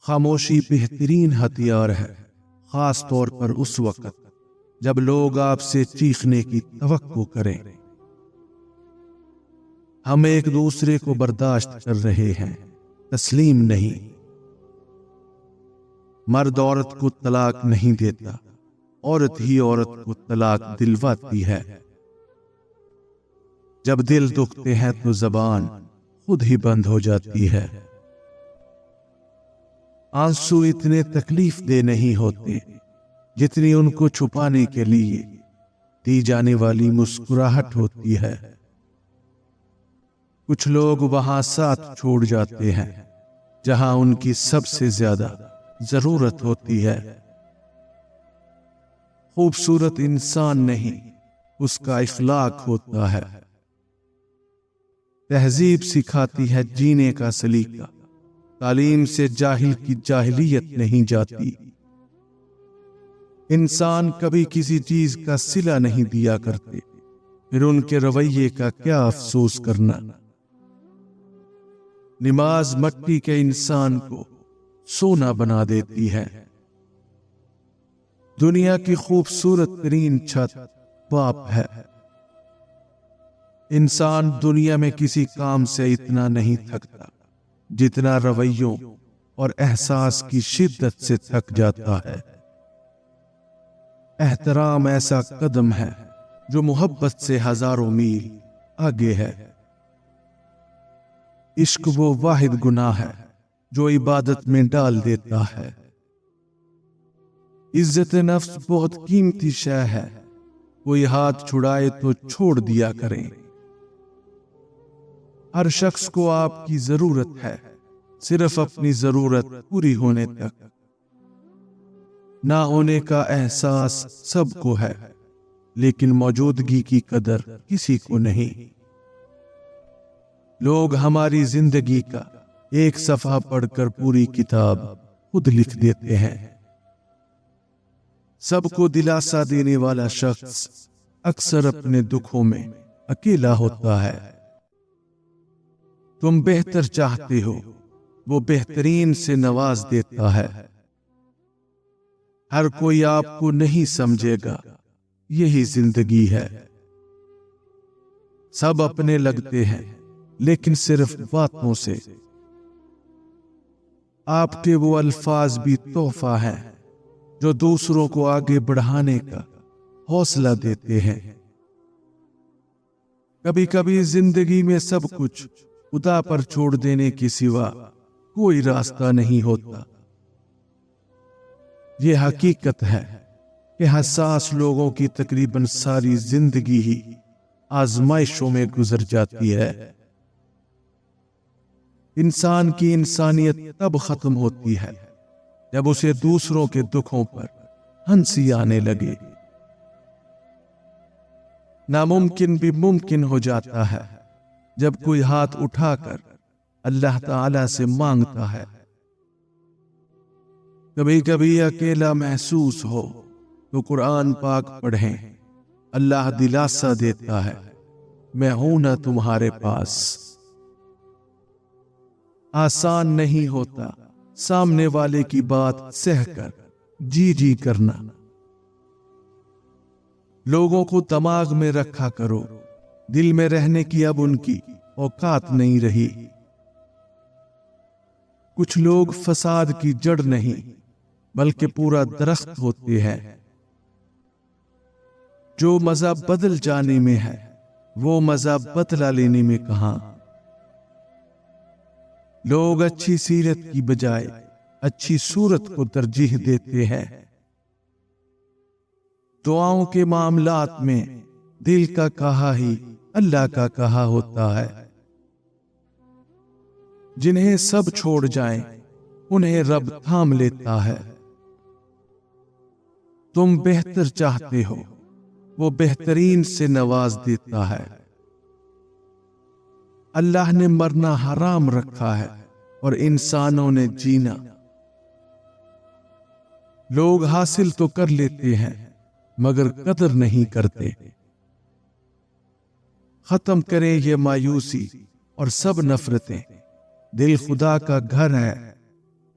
خاموشی بہترین ہتھیار ہے، خاص طور پر اس وقت جب لوگ آپ سے چیخنے کی توقع کریں۔ ہم ایک دوسرے کو برداشت کر رہے ہیں، تسلیم نہیں۔ مرد عورت کو طلاق نہیں دیتا، عورت ہی عورت کو طلاق دلواتی ہے۔ جب دل دکھتے ہیں تو زبان خود ہی بند ہو جاتی ہے۔ آنسو اتنے تکلیف دہ نہیں ہوتے جتنی ان کو چھپانے کے لیے دی جانے والی مسکراہٹ ہوتی ہے۔ کچھ لوگ وہاں ساتھ چھوڑ جاتے ہیں جہاں ان کی سب سے زیادہ ضرورت ہوتی ہے۔ خوبصورت انسان نہیں، اس کا اخلاق ہوتا ہے۔ تہذیب سکھاتی ہے جینے کا سلیقہ، تعلیم سے جاہل کی جاہلیت نہیں جاتی۔ انسان کبھی کسی چیز کا صلہ نہیں دیا کرتے، پھر ان کے رویے کا کیا افسوس کرنا۔ نماز مٹی کے انسان کو سونا بنا دیتی ہے۔ دنیا کی خوبصورت ترین چھت باپ ہے۔ انسان دنیا میں کسی کام سے اتنا نہیں تھکتا جتنا رویوں اور احساس کی شدت سے تھک جاتا ہے۔ احترام ایسا قدم ہے جو محبت سے ہزاروں میل آگے ہے۔ عشق وہ واحد گناہ ہے جو عبادت میں ڈال دیتا ہے۔ عزت نفس بہت قیمتی شے ہے، کوئی ہاتھ چھڑائے تو چھوڑ دیا کریں۔ ہر شخص کو آپ کی ضرورت ہے، صرف اپنی ضرورت پوری ہونے تک۔ نہ ہونے کا احساس سب کو ہے، لیکن موجودگی کی قدر کسی کو نہیں۔ لوگ ہماری زندگی کا ایک صفحہ پڑھ کر پوری کتاب خود لکھ دیتے ہیں۔ سب کو دلاسا دینے والا شخص اکثر اپنے دکھوں میں اکیلا ہوتا ہے۔ تم بہتر چاہتے ہو، وہ بہترین سے نواز دیتا ہے۔ ہر کوئی آپ کو نہیں سمجھے گا، یہی زندگی ہے۔ سب اپنے لگتے ہیں، لیکن صرف باتوں سے۔ آپ کے وہ الفاظ بھی تحفہ ہیں جو دوسروں کو آگے بڑھانے کا حوصلہ دیتے ہیں۔ کبھی کبھی زندگی میں سب کچھ خدا پر چھوڑ دینے کے سوا کوئی راستہ نہیں ہوتا۔ یہ حقیقت ہے کہ حساس لوگوں کی تقریباً ساری زندگی ہی آزمائشوں میں گزر جاتی ہے۔ انسان کی انسانیت تب ختم ہوتی ہے جب اسے دوسروں کے دکھوں پر ہنسی آنے لگے۔ ناممکن بھی ممکن ہو جاتا ہے جب کوئی ہاتھ اٹھا کر اللہ تعالی سے مانگتا ہے۔ کبھی کبھی اکیلا محسوس ہو تو قرآن پاک پڑھیں، اللہ دلاسا دیتا ہے، میں ہوں نا تمہارے پاس۔ آسان نہیں ہوتا سامنے والے کی بات سہ کر جی جی کرنا۔ لوگوں کو دماغ میں رکھا کرو، دل میں رہنے کی اب ان کی اوقات نہیں رہی۔ کچھ لوگ فساد کی جڑ نہیں بلکہ پورا درخت ہوتے ہیں۔ جو مزہ بدل جانے میں ہے وہ مزہ بدلا لینے میں کہاں۔ لوگ اچھی سیرت کی بجائے اچھی صورت کو ترجیح دیتے ہیں۔ دعاؤں کے معاملات میں دل کا کہا ہی اللہ کا کہا ہوتا ہے۔ جنہیں سب چھوڑ جائیں انہیں رب تھام لیتا ہے۔ تم بہتر چاہتے ہو، وہ بہترین سے نواز دیتا ہے۔ اللہ نے مرنا حرام رکھا ہے اور انسانوں نے جینا۔ لوگ حاصل تو کر لیتے ہیں مگر قدر نہیں کرتے۔ ختم کریں یہ مایوسی اور سب نفرتیں، دل خدا کا گھر ہے،